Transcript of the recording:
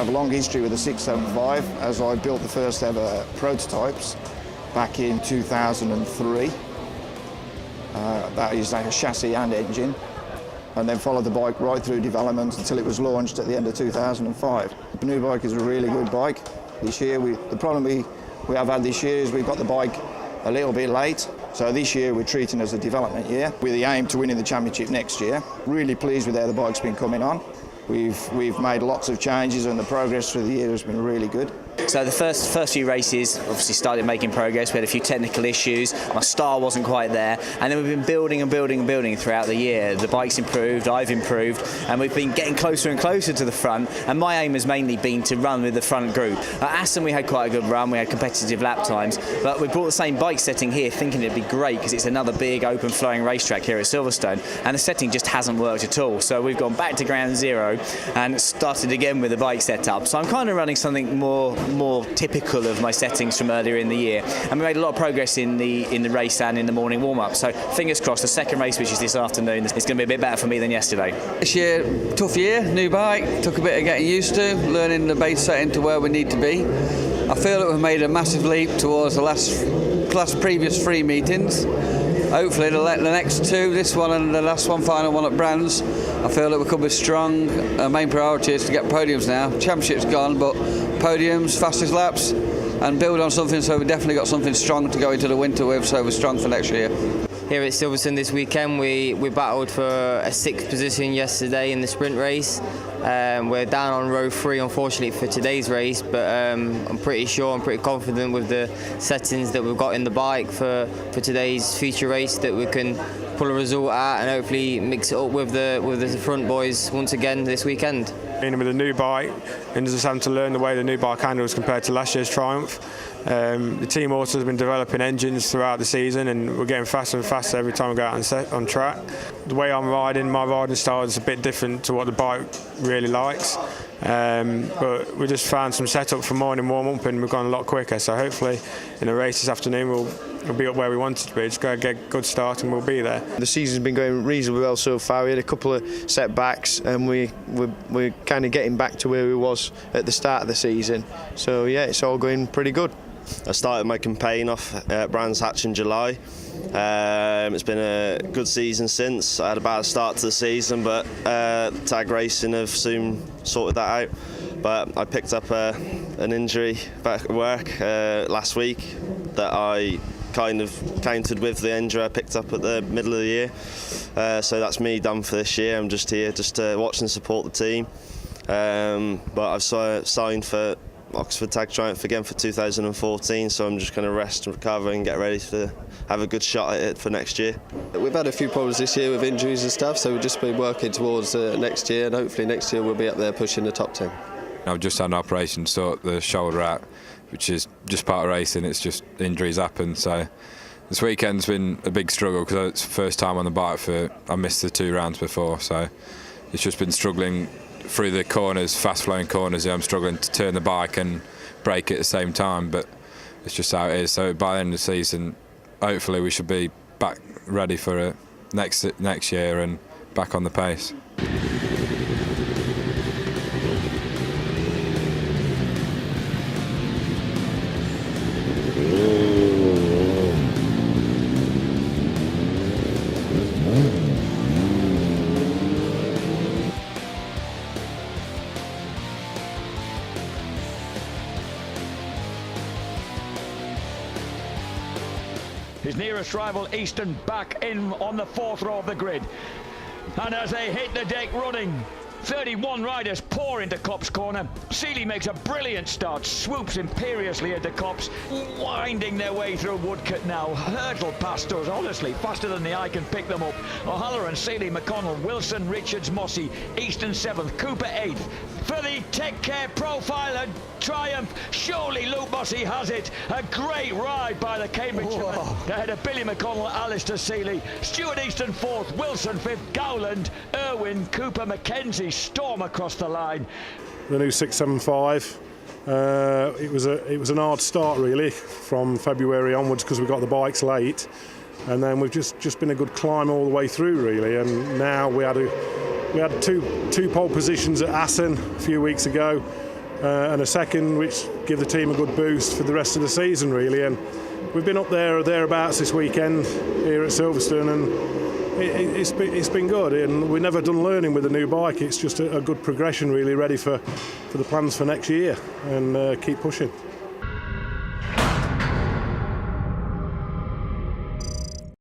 have a long history with the 675 as I built the first ever prototypes back in 2003. That is like a chassis and engine, and then followed the bike right through development until it was launched at the end of 2005. The new bike is a really good bike. This year, the problem we have had this year is we've got the bike a little bit late. So this year we're treating it as a development year with the aim to winning the championship next year. Really pleased with how the bike's been coming on. We've made lots of changes and the progress through the year has been really good. So the first few races obviously started making progress. We had a few technical issues. My star wasn't quite there, and then we've been building and building and building throughout the year. The bike's improved, I've improved, and we've been getting closer and closer to the front. And my aim has mainly been to run with the front group. At Aston we had quite a good run. We had competitive lap times, but we brought the same bike setting here, thinking it'd be great because it's another big open flowing racetrack here at Silverstone, and the setting just hasn't worked at all. So we've gone back to ground zero and started again with the bike setup. So I'm kind of running something more typical of my settings from earlier in the year, and we made a lot of progress in the race and in the morning warm-up. So fingers crossed, the second race, which is this afternoon, is going to be a bit better for me than yesterday. This year, tough year, new bike, took a bit of getting used to, learning the base setting to where we need to be. I feel that we've made a massive leap towards the previous 3 meetings. Hopefully the next 2, this one and the last one, final one at Brands, I feel that we could be strong. Our main priority is to get podiums now. Championship's gone, but podiums, fastest laps, and build on something, so we've definitely got something strong to go into the winter with, so we're strong for next year. Here at Silverstone this weekend, we battled for a 6th position yesterday in the sprint race. We're down on row 3, unfortunately, for today's race, but I'm pretty confident with the settings that we've got in the bike for today's feature race that we can pull a result at and hopefully mix it up with the front boys once again this weekend. Being with a new bike and just having to learn the way the new bike handles compared to last year's Triumph. The team also has been developing engines throughout the season, and we're getting faster and faster every time we go out on track. The way I'm riding, my riding style is a bit different to what the bike really likes, but we just found some setup for morning warm-up and we've gone a lot quicker, so hopefully in the race this afternoon we'll be up where we wanted to be. Just go get a good start and we'll be there. The season's been going reasonably well so far. We had a couple of setbacks and we're kind of getting back to where we was at the start of the season, so yeah, it's all going pretty good. I started my campaign off at Brands Hatch in July. It's been a good season since. I had a bad start to the season, but tag racing have soon sorted that out. But I picked up an injury back at work last week that I kind of countered with the injury I picked up at the middle of the year. So that's me done for this year. I'm just here just to watch and support the team. But I've signed for Oxford Tag Triumph again for 2014, so I'm just going to rest and recover and get ready to have a good shot at it for next year. We've had a few problems this year with injuries and stuff, so we've just been working towards next year, and hopefully next year we'll be up there pushing the top 10. I've just had an operation to sort the shoulder out, which is just part of racing. It's just injuries happen, so this weekend's been a big struggle because it's the first time on the bike I missed the 2 rounds before, so it's just been struggling through the corners, fast-flowing corners. I'm struggling to turn the bike and brake at the same time, but it's just how it is. So by the end of the season, hopefully we should be back ready for next year and back on the pace. His nearest rival, Easton, back in on the 4th row of the grid. And as they hit the deck running, 31 riders pour into Copse corner. Seeley makes a brilliant start, swoops imperiously into Copse, winding their way through Woodcote now. Hurdle past us, honestly, faster than the eye can pick them up. O'Halloran, Seeley, McConnell, Wilson, Richards, Mossey, Easton 7th, Cooper 8th. For the Tech Care Profile and Triumph, surely Luke Mossey has it. A great ride by the Cambridgesmen. Ahead of Billy McConnell, Alistair Seeley, Stuart Easton 4th, Wilson 5th, Gowland, Irwin, Cooper, Mackenzie storm across the line. The new 675. It was an hard start really from February onwards because we got the bikes late, and then we've just been a good climb all the way through really. And now we had two pole positions at Assen a few weeks ago, and a second which give the team a good boost for the rest of the season really. And we've been up there or thereabouts this weekend here at Silverstone, and it's been good, and we've never done learning with a new bike. It's just a good progression really, ready for the plans for next year, and keep pushing.